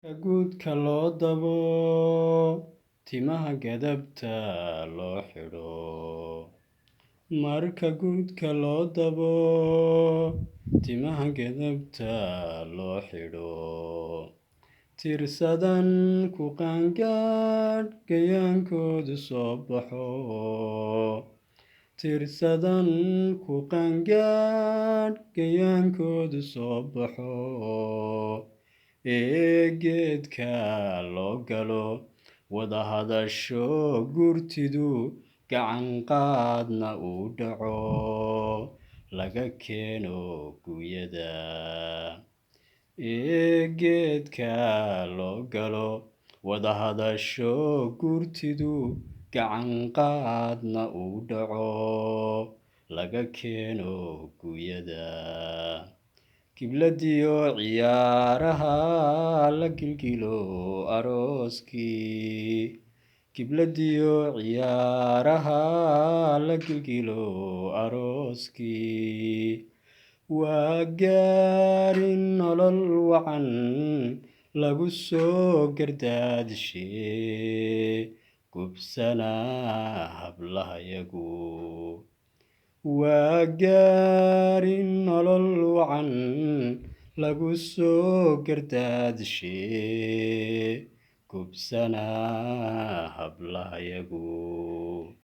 Guudka loo dabo, timaha gadabta loo xidho. Marka guudka loo dabo, timaha gadabta loo xidho. Tirsadan ku qaangaadh gayaankoodu soo baxo. Tirsadan ku qaangaadh gayaankoodu soo baxo. Geedka loo galo wada hadasho gurtidu gacan qaadna uu dhaco laga keeno guyada. Geedka loo galo wada hadasho gurtidu gacan qaadna uu dhaco laga keeno guyada. Kibladiyo ciyaaraha la gilgilo arooskii. Kibladiyo ciyaaraha la gilgilo arooskii. Waa gaarin nolol wacan lagu soo gardaadshe gubsana hablahayagu. Waa gaarin nolol wacan lagu soo gardaadshe gubsana hablahayagu.